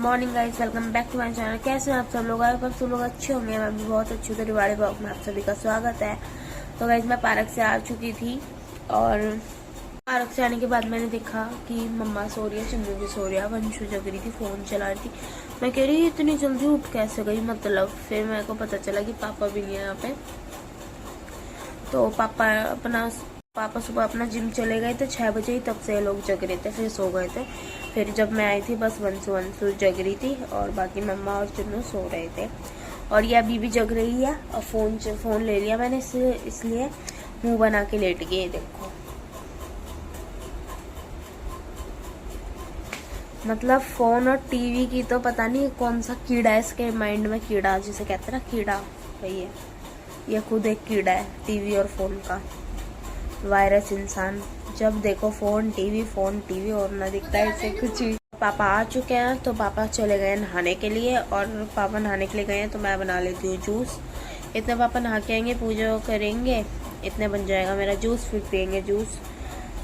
Morning guys, welcome back to my channel. कैसे हैं आप सब लोग? आप सब लोग अच्छे होंगे। मैं भी बहुत अच्छी हूँ। रिवाड़ी ब्लॉग में आप सभी का स्वागत है। तो गाइस मैं पार्क से आ चुकी थी और पार्क से आने के बाद मैंने देखा कि मम्मा सो रही है, चंदू भी सो रही है, वंशु जग रही थी, फोन चला रही थी। मैं कह रही इतनी जल्दी उठ कैसे गई, मतलब फिर मेरे को पता चला कि पापा भी नहीं है यहाँ पे। तो पापा सुबह अपना जिम चले गए थे 6 बजे ही, तब से ये लोग जग रहे थे, फिर सो गए थे। फिर जब मैं आई थी बस वंशु जग रही थी और बाकी मम्मा और चुन्नू सो रहे थे। और ये अभी भी जग रही है और फोन ले लिया मैंने, इसलिए मुंह बना के लेट गई। देखो मतलब फोन और टीवी की तो पता नहीं कौन सा कीड़ा है इसके माइंड में, कीड़ा जिसे कहते हैं ना, कीड़ा वही है। ये खुद एक कीड़ा है टीवी और फोन का, वायरस इंसान। जब देखो फोन टीवी और ना दिखता है इसे कुछ भी। पापा आ चुके हैं तो पापा चले गए नहाने के लिए, और पापा नहाने के लिए गए हैं तो मैं बना लेती हूँ जूस। इतने पापा नहा के आएंगे, पूजा करेंगे, इतने बन जाएगा मेरा जूस, फिर पियेंगे जूस।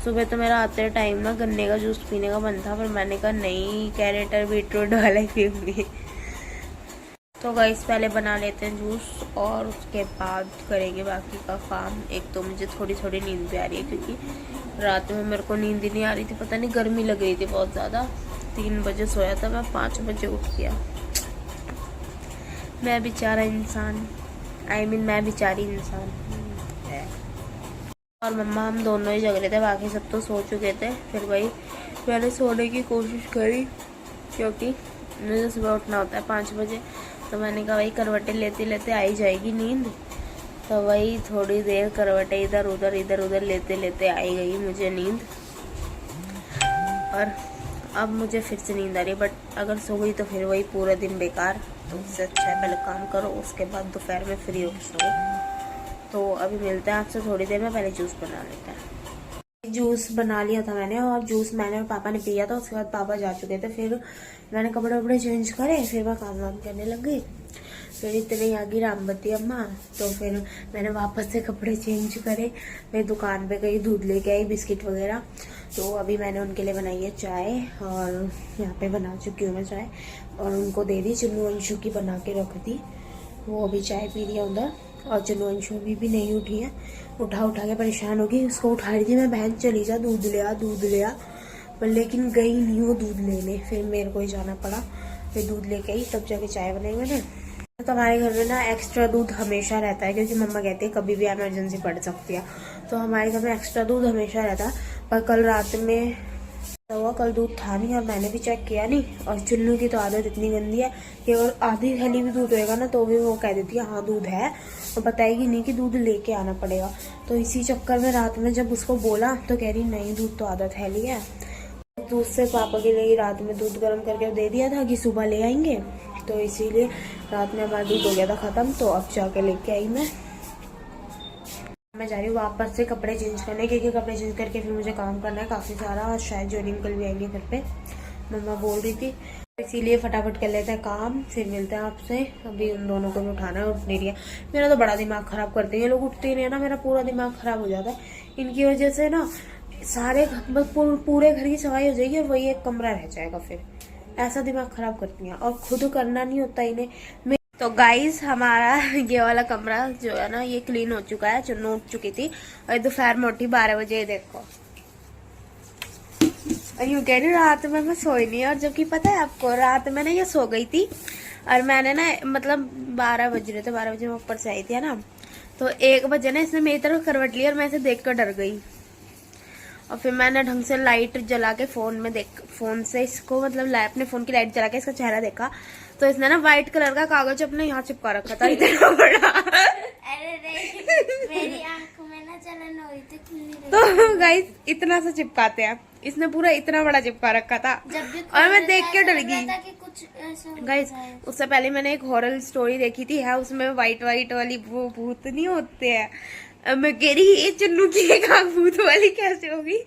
सुबह तो मेरा आते टाइम ना गन्ने का जूस पीने का मन था, पर मैंने कहा नहीं, कैरेट बीटरूट वाला ही पीऊंगी। तो गाइस पहले बना लेते हैं जूस और उसके बाद करेंगे बाकी का काम। एक तो मुझे थोड़ी थोड़ी नींद भी आ रही है क्योंकि रात में मेरे को नींद ही नहीं आ रही थी, पता नहीं गर्मी लग रही थी बहुत ज़्यादा। 3 बजे सोया था मैं, 5 बजे उठ गया। मैं बेचारा इंसान, मैं बेचारी इंसान। और मम्मा हम दोनों ही जग रहे थे, बाकी सब तो सो चुके थे। फिर वही मैंने सोने की कोशिश करी क्योंकि मुझे सुबह उठना होता है 5 बजे। तो मैंने कहा वही करवटें लेते लेते आई जाएगी नींद। तो वही थोड़ी देर करवटें इधर उधर लेते लेते आई गई मुझे नींद। और अब मुझे फिर से नींद आ रही है, बट अगर सो गई तो फिर वही पूरा दिन बेकार। तो उससे अच्छा है पहले काम करो, उसके बाद दोपहर में फ्री होकर सो। तो अभी मिलते हैं आपसे थोड़ी देर में, पहले जूस बना लेते हैं। जूस बना लिया था मैंने, और जूस मैंने और पापा ने पिया था। उसके बाद पापा जा चुके थे, फिर मैंने कपड़े वपड़े चेंज करे, फिर मैं काम वाम करने लग गई। फिर इतने आ गई रामबती अम्मा, तो फिर मैंने वापस से कपड़े चेंज करे, मैं दुकान पे गई, दूध लेके आई, बिस्किट वगैरह। तो अभी मैंने उनके लिए बनाई है चाय, और यहाँ पे बना चुकी हूँ मैं चाय और उनको दे दी। चुन्नू अंशु की बना के रख दी, वो अभी चाय पी रही है उधर। और चुन्नू अंशु भी नहीं उठी है, उठा के परेशान होगी। उसको उठा रही थी मैं, बहन चली जा, दूध ले आ, पर लेकिन गई नहीं वो दूध लेने। फिर मेरे को ही जाना पड़ा, फिर दूध लेके आई, तब जाके चाय बनाई मैंने। तो हमारे घर में ना एक्स्ट्रा दूध हमेशा रहता है, क्योंकि मम्मा कहती है कभी भी इमरजेंसी पड़ सकती है। तो हमारे घर में एक्स्ट्रा दूध हमेशा रहता है। पर कल रात में हुआ, कल दूध था नहीं और मैंने भी चेक किया नहीं। और चुन्नू की तो आदत इतनी गंदी है कि अगर आधी थैली भी दूध होएगा ना तो भी वो कह देती है हाँ दूध है, और बताएगी नहीं कि दूध लेके आना पड़ेगा। तो इसी चक्कर में रात में जब उसको बोला तो कह रही नहीं, दूध तो आधा थैली है। दूध से पापा के लिए रात में दूध गर्म करके दे दिया था कि सुबह ले आएंगे, तो इसीलिए रात में हमारा दूध हो गया था खत्म। तो अब जाके लेके आई मैं जा रही हूँ वापस से कपड़े चेंज करने, क्योंकि कपड़े चेंज करके फिर मुझे काम करना है काफ़ी सारा, और शायद जो अंकल भी आएंगे घर पे, मम्मा बोल रही थी, इसीलिए फटाफट कर लेते हैं काम, फिर मिलते हैं आपसे। अभी उन दोनों को भी उठाना है, उठ नहीं रही है। मेरा तो बड़ा दिमाग खराब करते हैं ये लोग, उठते ही नहीं है ना, मेरा पूरा दिमाग खराब हो जाता है इनकी वजह से ना। सारे पूरे घर की सफाई हो जाएगी और वही एक कमरा रह जाएगा, फिर ऐसा दिमाग खराब करती हैं, और खुद करना नहीं होता इन्हें। तो गाइस हमारा ये वाला कमरा जो है ना, ये क्लीन हो चुका है। चुन्नू उठ चुकी थी और दोपहर में उठी 12 बजे, देखो। और यूं कह रही रात में मैं सोई नहीं, और जबकि पता है आपको रात में ना ये सो गई थी, और मैंने ना मतलब 12 बज रहे थे, 12 बजे मैं ऊपर से आई थी ना, तो 1 बजे ना इसने मेरी तरफ करवट ली और मैं इसे देख कर डर गई। और फिर मैंने ढंग से लाइट जला के फोन से इसको, मतलब अपने फोन की लाइट जला के इसका चेहरा देखा, तो इसने ना व्हाइट कलर का कागज अपने यहाँ चिपका रखा था, इतना बड़ा। मेरी आंखों में ना जलन हो रही थी। तो गाइस इतना सा चिपकाते हैं, इसने पूरा इतना बड़ा चिपका रखा था, और मैं देख के डर गई। गाइस उससे पहले मैंने एक हॉरर स्टोरी देखी थी, है उसमें व्हाइट वाली वो भूत नहीं होते हैं। मैं कह रही ये चुन्नू की एक आंख भूत वाली कैसे होगी,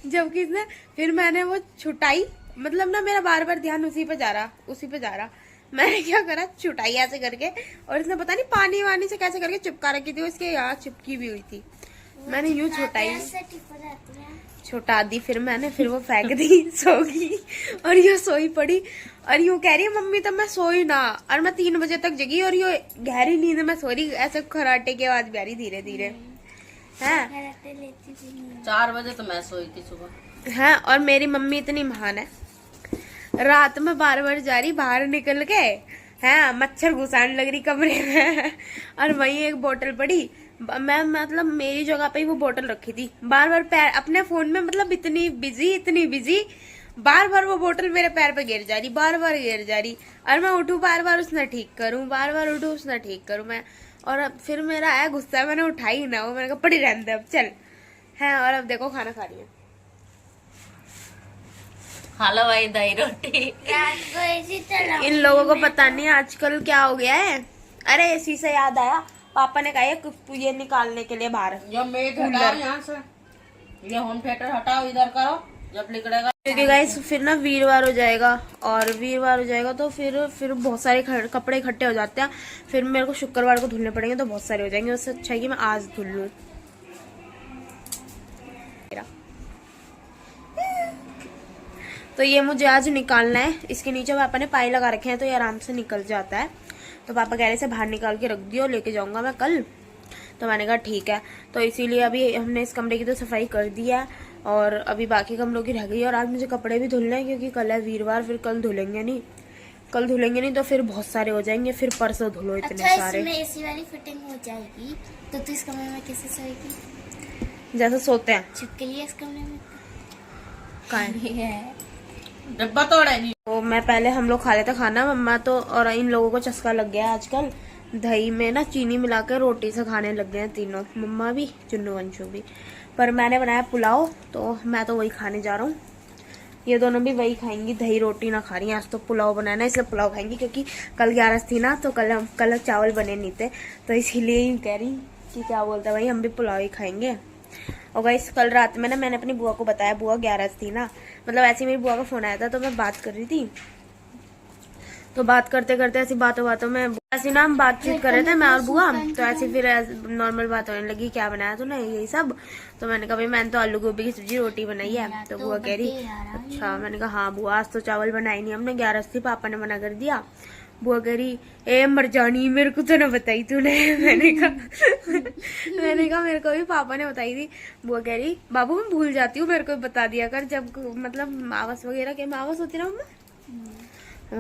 जबकि इसने, फिर मैंने वो छुटाई, मतलब ना मेरा बार बार ध्यान उसी पे जा रहा। मैंने क्या करा, छुटाई ऐसे करके, और इसने पता नहीं पानी वानी से कैसे करके चिपका रखी थी, इसके यहाँ चिपकी भी हुई थी। मैंने यूं छुटा दी, फिर मैंने वो फेंक दी, सो गई, और ये सोई पड़ी। और यूं कह रही है मम्मी तब मैं सोई ना, और मैं 3 बजे तक जगी और ये गहरी नींद में सो रही, ऐसे खराटे की आवाज भी आ रही धीरे धीरे है। कराटे लेती भी नहीं। 4 बजे तो मैं सोई थी सुबह। है और मेरी मम्मी इतनी महान है, रात में बार जा रही बाहर निकल के, है मच्छर घुसाने लग रही कमरे में और वहीं एक बोतल पड़ी, मैं मतलब मेरी जगह पे ही वो बोतल रखी थी, बार पैर अपने फोन में, मतलब इतनी बिजी, बार वो बोतल मेरे पैर पे गिर जा रही, बार गिर जा रही, और मैं उठूं बार उसने ठीक करूं, बार उठूं उसने ठीक करूं मैं, और अब फिर मेरा आया गुस्सा, मैंने उठाई ना वो, मैंने कहा पड़ी रहने दे अब चल, है। और अब देखो खाना खा रही है। हालो भाई दही रोटी। रात को ऐसी चला। इन लोगों को पता नहीं आजकल क्या हो गया है। अरे इसी से याद आया, पापा ने कहा है ये निकालने के लिए बाहर, जो मेड हटाओ यहाँ से, ये होम थिएटर हटाओ, इधर करो, जब निकलेगा। क्योंकि गाइस फिर ना वीरवार हो जाएगा, और वीरवार हो जाएगा तो फिर बहुत सारे कपड़े इकट्ठे हो जाते हैं, फिर मेरे को शुक्रवार को धुलने पड़ेंगे तो बहुत सारे हो जाएंगे, उससे अच्छा है कि मैं आज धुल लूं। तो ये मुझे आज निकालना है, इसके नीचे पापा ने पाई लगा रखे हैं तो ये आराम से निकल जाता है, तो पापा कह रहे से बाहर निकाल के रख दियो, लेके जाऊंगा मैं कल, तो मैंने कहा ठीक है। तो इसीलिए अभी हमने इस कमरे की तो सफाई कर दी है, और अभी बाकी कमरों की रह गई है, और आज मुझे कपड़े भी धुलने हैं क्योंकि कल है वीरवार, फिर कल धुलेंगे नहीं तो फिर बहुत सारे हो जाएंगे, फिर परसों धुलो इतने अच्छा, सारे। इसमें एसी वाली फिटिंग हो जाएगी तो तू इस कमरे में कैसे सोएगी? जैसे सोते हैं छिपके लिए इस कमरे में है। डब्बा तोड़ेगी। तो मैं पहले हम लोग खा लेते खाना, मम्मा तो, और इन लोगों को चस्का लग गया है आजकल, दही में ना चीनी मिला के रोटी से खाने लग गए हैं तीनों, मम्मा भी चुन्नू वंशु भी। पर मैंने बनाया पुलाव, तो मैं तो वही खाने जा रहा हूँ, ये दोनों भी वही खाएंगी, दही रोटी ना खा रही हैं। आज तो पुलाव बनाना है, इसलिए पुलाव खाएंगी, क्योंकि कल 11 थी ना, तो कल चावल बने नहीं थे, तो इसीलिए ही कह रही कि क्या बोलते भाई हम भी पुलाव ही खाएंगे। और गाइस कल रात में ना मैंने अपनी बुआ को बताया, बुआ 11 थी ना, मतलब ऐसे मेरी बुआ का फोन आया था तो मैं बात कर रही थी, तो बात करते ऐसी बातों में ऐसी ना हम बातचीत कर रहे थे मैं और बुआ, तो ऐसी फिर नॉर्मल बात होने लगी, क्या बनाया तूने यही सब, तो मैंने कहा भाई मैंने तो आलू गोभी की सब्जी रोटी बनाई है, तो बुआ कह रही अच्छा, मैंने कहा हाँ बुआ आज तो चावल बनाई नहीं हमने, 11 थी पापा ने मना कर दिया। बुआ कह रही ए मर जानी मेरे को तो ना बताई तूने मैंने कहा मेरे को भी पापा ने बताई थी। बुआ कह रही बाबू मैं भूल जाती हूँ, मेरे को बता दिया कर जब मतलब मावस वगैरह के मावस होती ना मम्मा,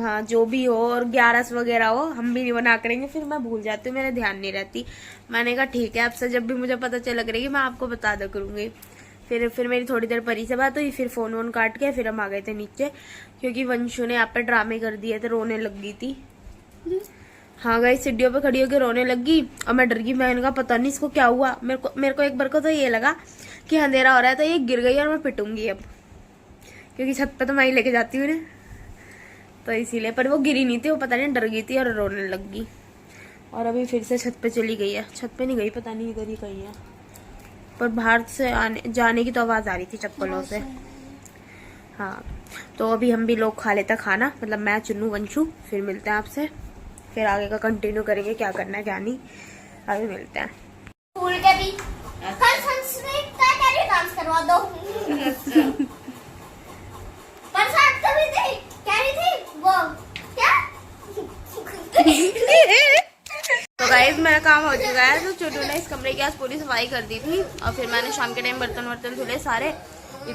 हाँ जो भी हो, और 11 वगैरह हो हम भी नहीं बना करेंगे, फिर मैं भूल जाती हूँ, मेरे ध्यान नहीं रहती। मैंने कहा ठीक है, अब से जब भी मुझे पता चल करेगी मैं आपको बता दे करूंगी। फिर मेरी थोड़ी देर परी से बात हुई, फिर फोन वोन काट के फिर हम आ गए थे नीचे, क्योंकि वंशु ने यहाँ पे ड्रामे कर दिए थे, रोने लग गई थी। हाँ गई सीढ़ियों पे खड़ी होकर रोने लगी, और मैं डर गई, मैंने कहा पता नहीं इसको क्या हुआ। मेरे को एक बार को तो ये लगा कि अंधेरा हो रहा है, तो ये गिर गई और मैं पिटूंगी अब, क्योंकि छत पे तो मैं ही लेके जाती हूँ ना, तो इसीलिए। पर वो गिरी नहीं थी, वो पता नहीं डर गई थी और रोने लग गई, और अभी फिर से छत पे चली गई है। छत पे नहीं गई, पता नहीं इधर ही कहीं है, पर बाहर से जाने की तो आवाज आ रही थी चप्पलों से। हाँ तो अभी हम भी लोग खा लेते खाना, मतलब मैं चुन्नू वंशु, फिर मिलते हैं आपसे, फिर आगे का कंटिन्यू करेंगे, क्या करना है क्या नहीं, अभी मिलते हैं। स्कूल के भी कल संस्कृत का क्या डांस करवा दो पर साथ कभी थी क्या रही थी वो क्या तो गाइस मेरा काम हो चुका है, तो छोटू ने इस कमरे की आज पूरी सफाई कर दी थी, और फिर मैंने शाम के टाइम बर्तन धुले सारे,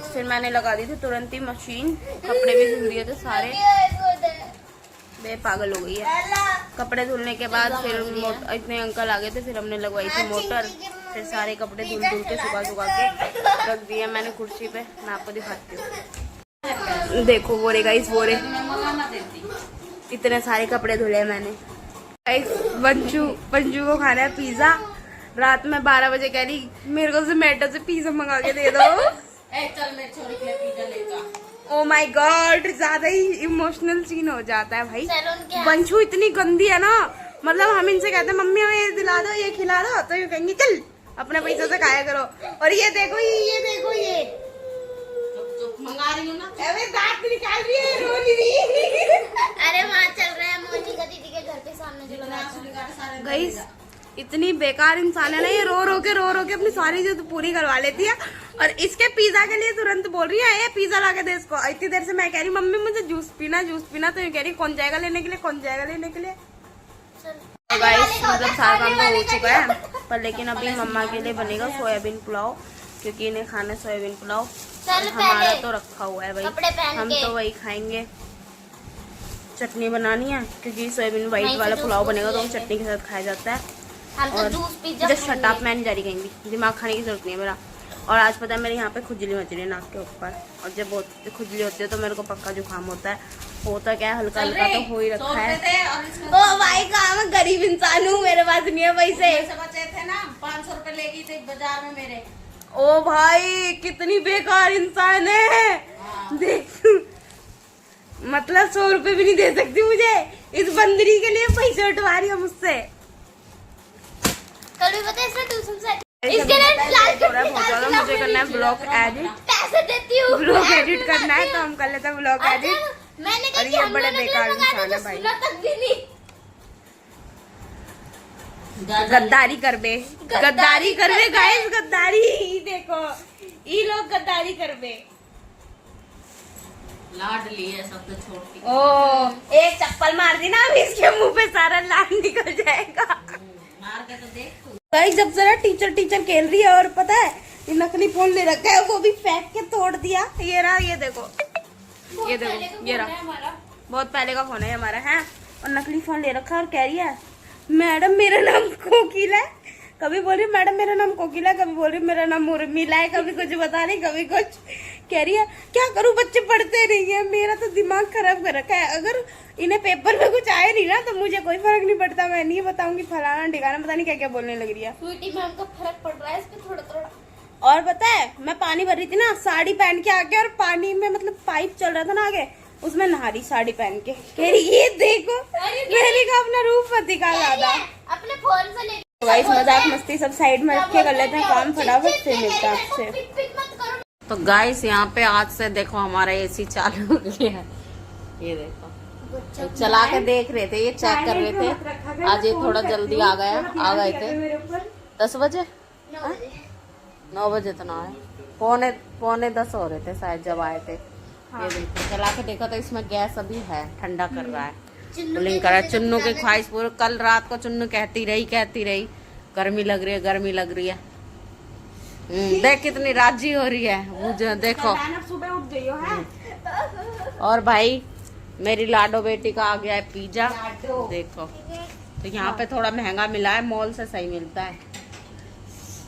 फिर मैंने लगा दी थी तुरंत ही मशीन, कपड़े भी धुल दिए थे सारे, बे पागल हो गई है। कपड़े धुलने के बाद फिर इतने अंकल आ गए थे, फिर हमने लगवाई थी मोटर, फिर सारे कपड़े धुल के सुबह के रख दिए मैंने कुर्सी पे, मैं आपको दिखाती हूँ। देखो वो रे गाइस, वो रे इतने सारे कपड़े धुले मैंने। बंचू को खाना है पिज्जा, रात में 12 बजे कह रही मेरे को जोमेटो से पिज्जा मंगा के दे दो। चल मेरे छोरी के लिए पिज्जा लेकर। ओ माय गॉड, ज्यादा ही इमोशनल सीन हो जाता है भाई। बंचू इतनी गंदी है ना, मतलब हम इनसे कहते हैं मम्मी हमें ये दिला दो ये खिला दो, तो ये कहेंगी चल अपने पैसे से खाया करो, और ये देखो ये मंगा रही हूँ ना, अरे दांत निकाल रही है, रो रही है। अरे वहाँ चल रहा है मोनिका दीदी के घर के सामने जो लगा गाइस इतनी बेकार इंसान है ना ये, रो रो के अपनी सारी जो पूरी करवा लेती है, और इसके पिज्जा के लिए तुरंत बोल रही है ये पिज्जा ला के दे इसको। इतनी देर से मैं कह रही मम्मी मुझे जूस पीना तो ये कह रही कौन जाएगा लेने के लिए, कौन जाएगा लेने के लिए। तो गाइस मतलब सारा काम तो हो चुका है, पर लेकिन अभी मम्मा के लिए बनेगा सोयाबीन पुलाव, क्योंकि इन्हें खाना सोयाबीन पुलाव। हमारा तो रखा हुआ है भाई, हम तो वही खाएंगे। चटनी बनानी है क्योंकि सोयाबीन वाइट वाला पुलाव बनेगा तो चटनी के साथ खाया जाता है। और जब शटाप मैं नहीं जा रही कहीं भी, दिमाग खाने की जरूरत नहीं है मेरा। और आज पता है मेरे यहाँ पे खुजली मच रही है नाक के ऊपर, और जब बहुत खुजली होती है तो मेरे को पक्का जुकाम होता है। होता क्या है हल्का हल्का तो हो ही रखा है। ओ भाई कहा मैं गरीब इंसान हूँ, मेरे पास नहीं है पैसे। बचे थे ना 500 रुपए ले गई थी बाजार में मेरे। ओ भाई कितनी बेकार इंसान है, देख मतलब 100 रुपए भी नहीं दे सकती मुझे, इस बंदरी के लिए पैसे उठवा रही है मुझसे। कल भी पता है इसने ट्यूशन से इसके लिए बहुत ज्यादा मुझे करना है ब्लॉग एडिट, पैसे देती हूँ। ब्लॉग एडिट करना है तो हम कर लेते हैं ब्लॉग एडिट। मैंने और ये बड़े बेकार इंसान है भाई, तक भी नहीं। गद्दारी करबे, गद्दारी करबे गाइस, गद्दारी। ई देखो ई लोग गद्दारी करबे। लाड लिए सब तो छोटी। ओ एक चप्पल मार दी ना अभी इसके मुंह पे सारा लाड निकल जाएगा। मार के तो देख तू। गाइस जब जरा टीचर खेल रही है, और पता है ये नकली फोन ले रखा है, वो भी फेंक के तोड़ दिया। ये रहा, ये देखो ये देखो, ये रहा बहुत पहले का फोन है हमारा है, और नकली फोन ले रखा है। और कह रही है मैडम मेरा नाम कोकिला है, कभी बोल रही मैडम मेरा नाम कोकिला है, कभी बोल रही मेरा नाम उर्मिला है, कभी कुछ बता रही, कभी कुछ कह रही है। क्या करूं बच्चे पढ़ते नहीं है, मेरा तो दिमाग खराब कर रखा है। अगर इन्हें पेपर में कुछ आया नहीं ना तो मुझे कोई फर्क नहीं पड़ता, मैं नहीं बताऊंगी फलाना ठिकाना, पता नहीं क्या क्या बोलने लग रही है। स्वीटी मैम को फर्क पड़ रहा है इस पे थोड़ा थोड़ा। और पता है मैं पानी भर रही थी ना साड़ी पहन के आके, और पानी में मतलब पाइप चल रहा था ना आगे, उसमें नहा रही साड़ी पहन के। कह रही ये देखो, मैंने कहा अपना रूप मत दिखा ज्यादा। अपने फोन से ले गाइस मजाक मस्ती सब साइड में रख के कर लेते हैं काम, फटाफट से मिलता है आपसे। तो गाइस यहाँ पे आज से देखो हमारा एसी चालू हो गया है, ये देखो तो चला के देख रहे थे, ये चेक कर रहे थे। आज ये थोड़ा जल्दी आ गए थे 10 बजे 9 बजे तो ना आए, पौने 10 हो रहे थे शायद जब आए थे। ये देखो चला के देखा तो इसमें गैस अभी है, ठंडा कर रहा है, कूलिंग कर रहा है। चुन्नू की ख्वाहिश पूरी, कल रात को चुन्नू कहती रही गर्मी लग रही है। देख कितनी राजी हो रही है मुझे, देखो सुबह उठ जाइयो है। और भाई मेरी लाडो बेटी का आ गया है पिज्जा, देखो तो यहाँ पे थोड़ा महंगा मिला है, मॉल से सही मिलता है,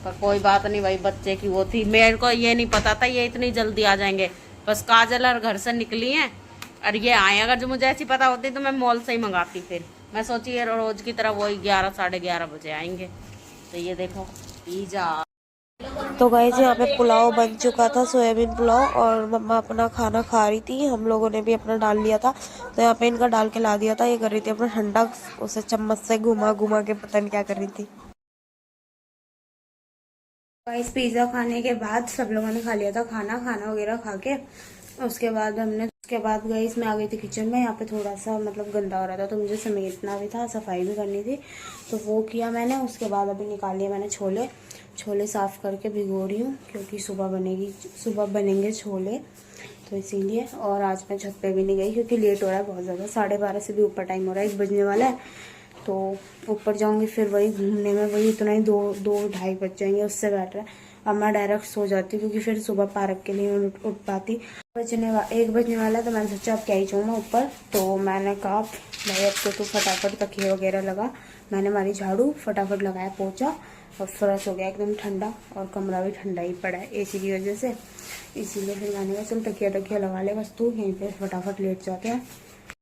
पर कोई बात नहीं भाई, बच्चे की वो थी, मेरे को ये नहीं पता था ये इतनी जल्दी आ जाएंगे। बस काजल और घर से निकली हैं और ये आए, अगर जो मुझे ऐसी पता होती तो मैं मॉल से ही मंगाती। फिर मैं सोची ये रोज की तरह वही 11 साढ़े 11 बजे आएंगे। तो ये देखो पिज्जा। तो गाइस यहाँ पे पुलाव बन चुका था, सोयाबीन पुलाव, और मम्मा अपना खाना खा रही थी, हम लोगों ने भी अपना डाल लिया था। तो यहाँ पे इनका डाल के ला दिया था, ये कर रही थी अपना ठंडा, उसे चम्मच से घुमा घुमा के पता नहीं क्या कर रही थी। गाइस पिज्जा खाने के बाद सब लोगों ने खा लिया था खाना वगैरह खा के, उसके बाद गाइस मैं आ गई थी किचन में। यहाँ पे थोड़ा सा मतलब गंदा हो रहा था तो मुझे समेटना भी था, सफाई भी करनी थी, तो वो किया मैंने। उसके बाद अभी निकाल लिया मैंने छोले साफ करके भिगो रही हूँ, क्योंकि सुबह बनेंगे छोले, तो इसीलिए। और आज मैं छत पे भी नहीं गई क्योंकि लेट हो रहा है बहुत ज़्यादा, 12:30 से भी ऊपर टाइम हो रहा है, 1 बजने वाला है। तो ऊपर जाऊंगी फिर वही घूमने में, वही इतना ही 2-2:30 बज जाएंगे, उससे बेटर है अब मैं डायरेक्ट सो जाती, क्योंकि फिर सुबह पार्क के लिए उठ पाती। 1 बजने वाला है, तो मैंने सोचा अब क्या ही जाऊँ मैं ऊपर। तो मैंने कहा भाई अब तो तू फटाफट तकिए वगैरह लगा। मैंने मारी झाड़ू, फटाफट लगाया पोछा, और फ्रेश हो गया एकदम ठंडा, और कमरा भी ठंडा ही पड़ा है एसी की वजह से, इसीलिए फिर मैंने कहा चल तकिया लगा ले बस तू, यहीं पे फटाफट लेट जाते हैं।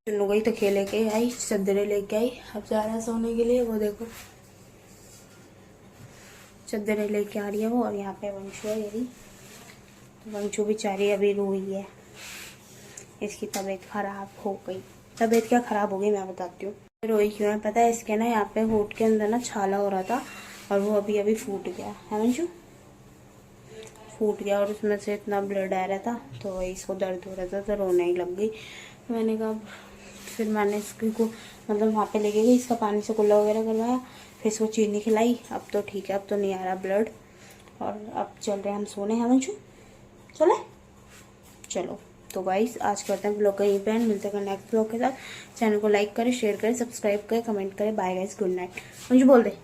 चुन्नू गई तकिया लेके आई, चद्दरें लेके आई, अब जा रहा है सोने के लिए। वो देखो चद्दरें लेके आ रही है वो, और यहाँ पे वंशु है यही, वंशु बेचारी अभी रोई है, इसकी तबीयत खराब हो गई। तबीयत क्या खराब हो गई मैं बताती हूँ। रोई क्यों है पता है, इसके ना यहाँ पे होठ के अंदर ना छाला हो रहा था, और वो अभी फूट गया है वंशु, फूट गया, और उसमें से इतना ब्लड आ रहा था, तो इसको दर्द हो रहा था, तो रोने ही लग गई। मैंने कहा फिर मैंने इसको मतलब वहाँ पे लेके गई, इसका पानी से कुल्ला वगैरह करवाया, फिर इसको चीनी खिलाई, अब तो ठीक है, अब तो नहीं आ रहा ब्लड। और अब चल रहे हैं हम सोने। हैं मंजू चले, चलो तो गाइस आज करते हैं ब्लॉग का यहीं पे एंड, मिलते हैं नेक्स्ट ब्लॉग के साथ। चैनल को लाइक करें, शेयर करें, सब्सक्राइब करें, कमेंट करें। Bye guys, good night. Manju बोल दे।